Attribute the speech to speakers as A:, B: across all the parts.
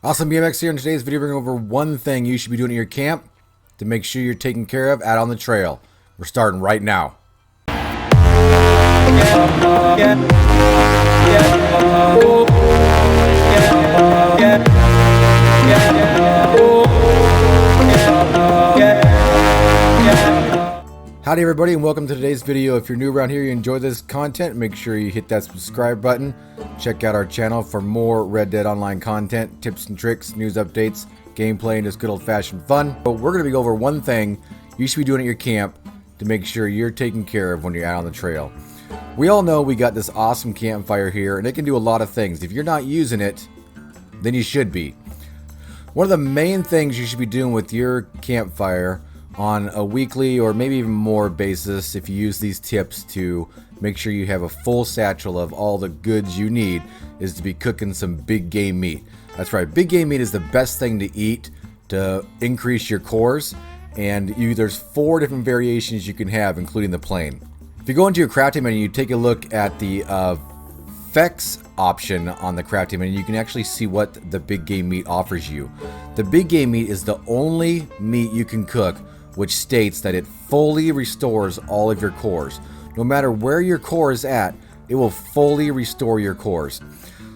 A: AustinBMX here. In today's video, we're going over one thing you should be doing at your camp to make sure you're taken care of out on the trail. We're starting right now. Howdy everybody, and welcome to today's video. If you're new around here, you enjoy this content, make sure you hit that subscribe button. Check out our channel for more Red Dead Online content, tips and tricks, news updates, gameplay, and just good old-fashioned fun. But we're going to go over one thing you should be doing at your camp to make sure you're taken care of when you're out on the trail. We all know we got this awesome campfire here, and it can do a lot of things. If you're not using it, then you should be. One of the main things you should be doing with your campfire on a weekly or maybe even more basis, if you use these tips to make sure you have a full satchel of all the goods you need, is to be cooking some big game meat. That's right, big game meat is the best thing to eat to increase your cores, and there's 4 different variations you can have, including the plain. If you go into your crafting menu, you take a look at the effects option on the crafting menu, you can actually see what the big game meat offers you. The big game meat is the only meat you can cook which states that it fully restores all of your cores. No matter where your core is at, it will fully restore your cores.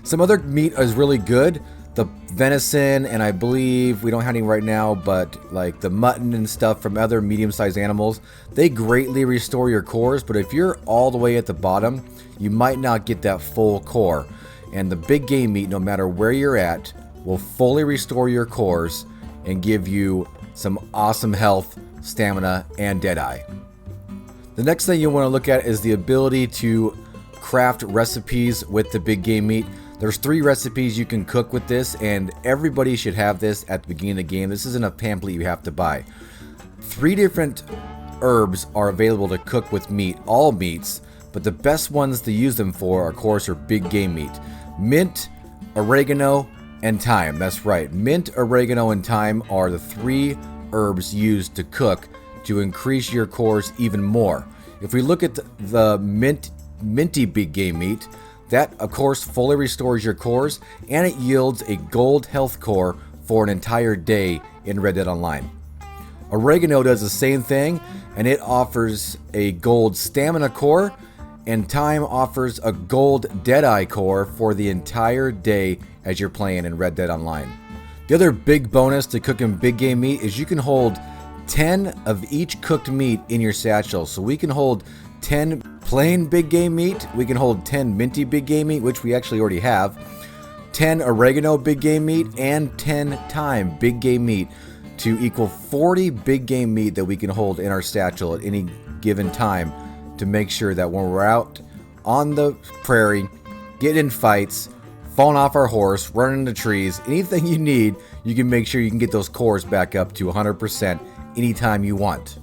A: Some other meat is really good. The venison, and I believe we don't have any right now, but like the mutton and stuff from other medium-sized animals, they greatly restore your cores, but if you're all the way at the bottom, you might not get that full core. And the big game meat, no matter where you're at, will fully restore your cores and give you some awesome health, stamina, and deadeye. The next thing you want to look at is the ability to craft recipes with the big game meat. There's 3 recipes you can cook with this, and everybody should have this at the beginning of the game. This isn't a pamphlet you have to buy. 3 different herbs are available to cook with meat, all meats, but the best ones to use them for, of course, are big game meat. Mint, oregano, and thyme. That's right, mint, oregano, and thyme are the 3 herbs used to cook to increase your cores even more. If we look at the minty big game meat, that of course fully restores your cores, and it yields a gold health core for an entire day in Red Dead Online. Oregano does the same thing, and it offers a gold stamina core, and thyme offers a gold deadeye core for the entire day as you're playing in Red Dead Online. The other big bonus to cooking big game meat is you can hold 10 of each cooked meat in your satchel. So we can hold 10 plain big game meat, we can hold 10 minty big game meat, which we actually already have, 10 oregano big game meat, and 10 thyme big game meat to equal 40 big game meat that we can hold in our satchel at any given time to make sure that when we're out on the prairie, getting in fights, falling off our horse, running into trees, anything you need, you can make sure you can get those cores back up to 100% anytime you want.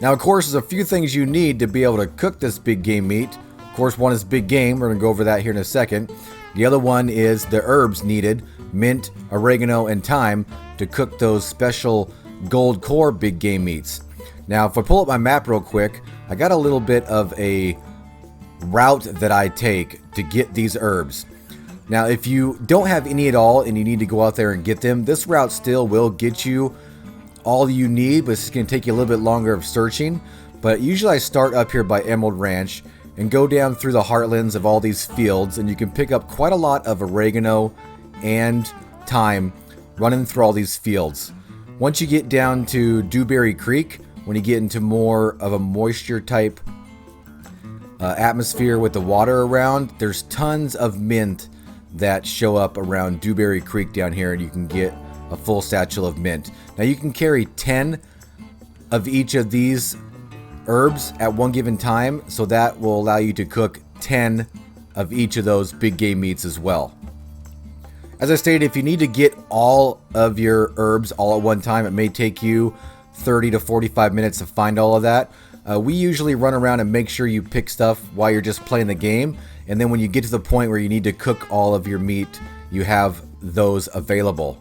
A: Now, of course, there's a few things you need to be able to cook this big game meat. Of course, one is big game. We're going to go over that here in a second. The other one is the herbs needed, mint, oregano, and thyme, to cook those special gold core big game meats. Now, if I pull up my map real quick, I got a little bit of a route that I take to get these herbs. Now, if you don't have any at all and you need to go out there and get them, this route still will get you all you need, but it's going to take you a little bit longer of searching. But usually I start up here by Emerald Ranch and go down through the heartlands of all these fields, and you can pick up quite a lot of oregano and thyme running through all these fields. Once you get down to Dewberry Creek, when you get into more of a moisture type atmosphere with the water around, there's tons of mint that show up around Dewberry Creek down here, and you can get a full satchel of mint. Now you can carry 10 of each of these herbs at one given time, so that will allow you to cook 10 of each of those big game meats as well. As I stated, if you need to get all of your herbs all at one time, it may take you 30 to 45 minutes to find all of that. We usually run around and make sure you pick stuff while you're just playing the game, and then when you get to the point where you need to cook all of your meat, you have those available.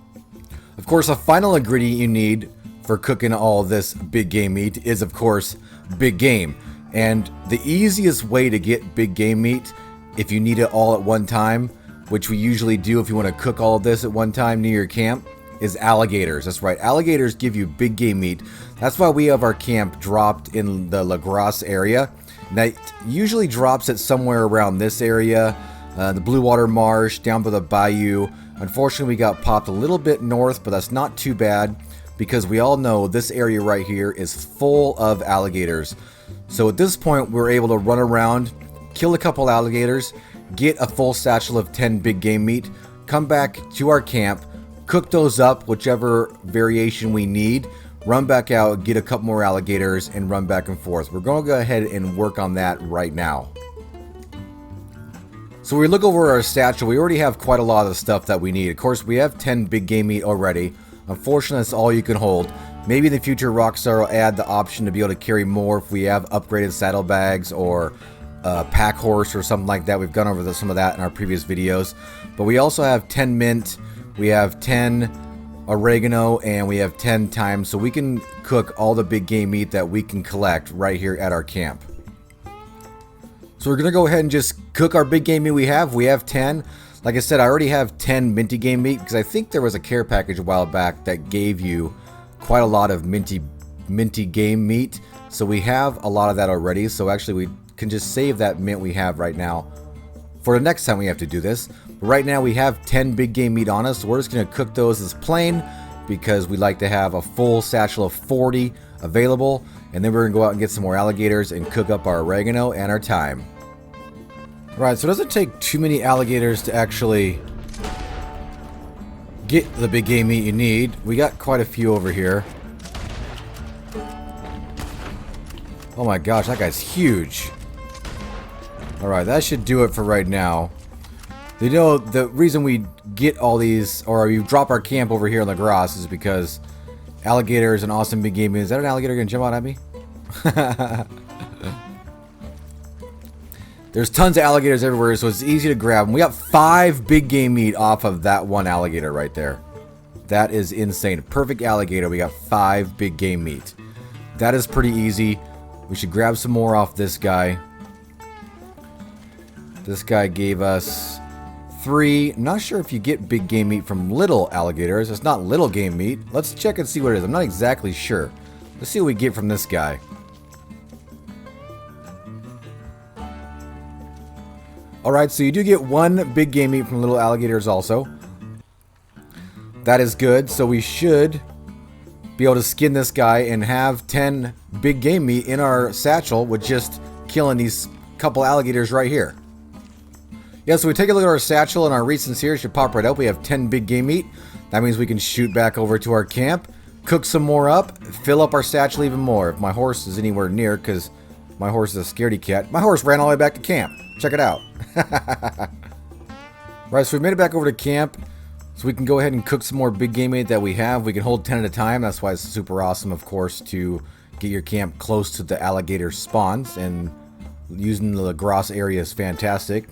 A: Of course, a final ingredient you need for cooking all this big game meat is, of course, big game. And the easiest way to get big game meat, if you need it all at one time, which we usually do if you want to cook all of this at one time near your camp, is alligators. That's right, alligators give you big game meat. That's why we have our camp dropped in the La Grasse area. That usually drops at somewhere around this area, the Blue Water Marsh, down by the bayou. Unfortunately, we got popped a little bit north, but that's not too bad because we all know this area right here is full of alligators. So at this point, we're able to run around, kill a couple alligators, get a full satchel of 10 big game meat, come back to our camp, cook those up, whichever variation we need, run back out, get a couple more alligators, and run back and forth. We're going to go ahead and work on that right now. So we look over our satchel, we already have quite a lot of the stuff that we need. Of course, we have 10 big game meat already. Unfortunately, that's all you can hold. Maybe in the future, Rockstar will add the option to be able to carry more if we have upgraded saddlebags or a pack horse or something like that. We've gone over some of that in our previous videos. But we also have 10 mint, we have 10 oregano, and we have 10 thyme, so we can cook all the big game meat that we can collect right here at our camp. So we're going to go ahead and just cook our big game meat we have. We have 10. Like I said, I already have 10 minty game meat because I think there was a care package a while back that gave you quite a lot of minty game meat. So we have a lot of that already. So actually we can just save that mint we have right now for the next time we have to do this. But right now we have 10 big game meat on us. So we're just going to cook those as plain because we like to have a full satchel of 40 available. And then we're going to go out and get some more alligators and cook up our oregano and our thyme. Right, so it doesn't take too many alligators to actually get the big game meat you need. We got quite a few over here. Oh my gosh, that guy's huge. Alright, that should do it for right now. You know, the reason we get all these, or we drop our camp over here in La Grasse is because alligators and Austin Big Gaming. Is that an alligator gonna jump out at me? There's tons of alligators everywhere, so it's easy to grab them. We got 5 big game meat off of that one alligator right there. That is insane. Perfect alligator. We got 5 big game meat. That is pretty easy. We should grab some more off this guy. This guy gave us 3. Not sure if you get big game meat from little alligators. It's not little game meat. Let's check and see what it is. I'm not exactly sure. Let's see what we get from this guy. Alright, so you do get 1 big game meat from little alligators also. That is good. So we should be able to skin this guy and have 10 big game meat in our satchel with just killing these couple alligators right here. Yeah, so we take a look at our satchel and our recents here. It should pop right up. We have 10 big game meat. That means we can shoot back over to our camp, cook some more up, fill up our satchel even more. If my horse is anywhere near, because my horse is a scaredy cat. My horse ran all the way back to camp. Check it out. Right, so we made it back over to camp. So we can go ahead and cook some more big game meat that we have. We can hold 10 at a time. That's why it's super awesome, of course, to get your camp close to the alligator spawns. And using the La Grasse area is fantastic.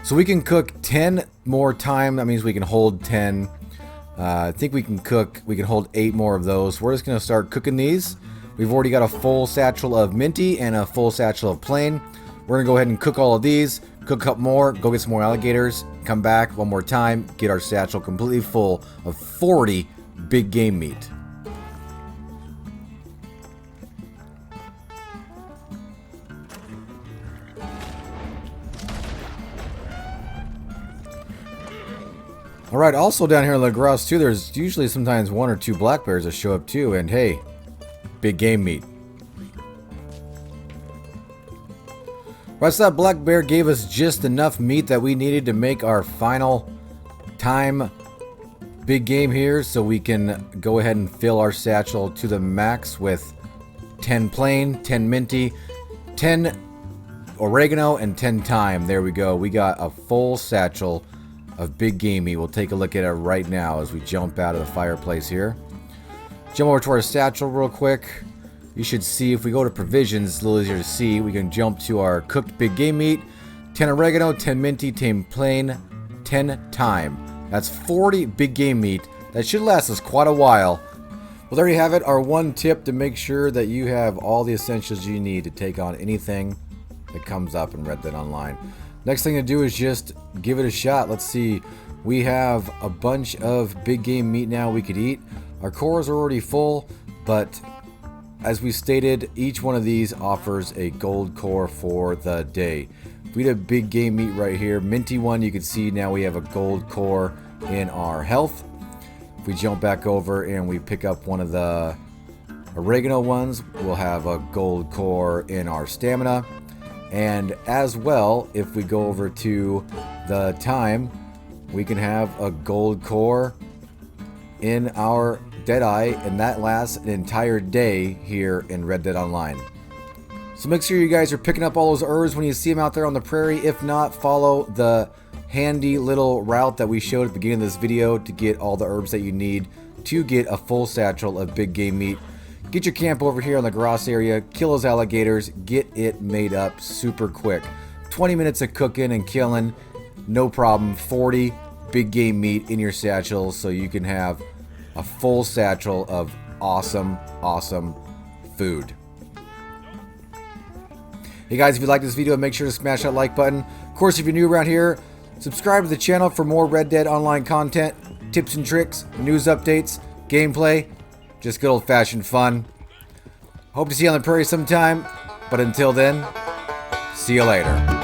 A: So we can cook 10 more time. That means we can hold 10. I think we can hold 8 more of those. We're just going to start cooking these. We've already got a full satchel of minty and a full satchel of plain. We're going to go ahead and cook all of these, cook up more, go get some more alligators, come back one more time, get our satchel completely full of 40 big game meat. Alright, also down here in La Grasse too, there's usually sometimes 1 or 2 black bears that show up too, and hey, big game meat. Right, so that black bear gave us just enough meat that we needed to make our final time big game here, so we can go ahead and fill our satchel to the max with 10 plain, 10 minty, 10 oregano, and 10 thyme. There we go. We got a full satchel of big game meat. We'll take a look at it right now as we jump out of the fireplace here. Jump over to our satchel real quick. You should see, if we go to provisions, it's a little easier to see. We can jump to our cooked big game meat, 10 oregano, 10 minty, 10 plain, 10 thyme. That's 40 big game meat. That should last us quite a while. Well, there you have it. Our one tip to make sure that you have all the essentials you need to take on anything that comes up in Red Dead Online. Next thing to do is just give it a shot. Let's see. We have a bunch of big game meat now we could eat. Our cores are already full, but as we stated, each one of these offers a gold core for the day. We had a big game meat right here, minty one. You can see now we have a gold core in our health. If we jump back over and we pick up one of the oregano ones, we'll have a gold core in our stamina. And as well, if we go over to the time, we can have a gold core in our Deadeye, and that lasts an entire day here in Red Dead Online. So make sure you guys are picking up all those herbs when you see them out there on the prairie. If not, follow the handy little route that we showed at the beginning of this video to get all the herbs that you need to get a full satchel of big game meat. Get your camp over here on the grass area, kill those alligators, get it made up super quick. 20 minutes of cooking and killing, no problem. 40 big game meat in your satchel so you can have a full satchel of awesome food. Hey guys, if you like this video, make sure to smash that like button. Of course, if you're new around here, subscribe to the channel for more Red Dead Online content, tips and tricks, news updates, gameplay, just good old-fashioned fun. Hope to see you on the prairie sometime, but until then, see you later.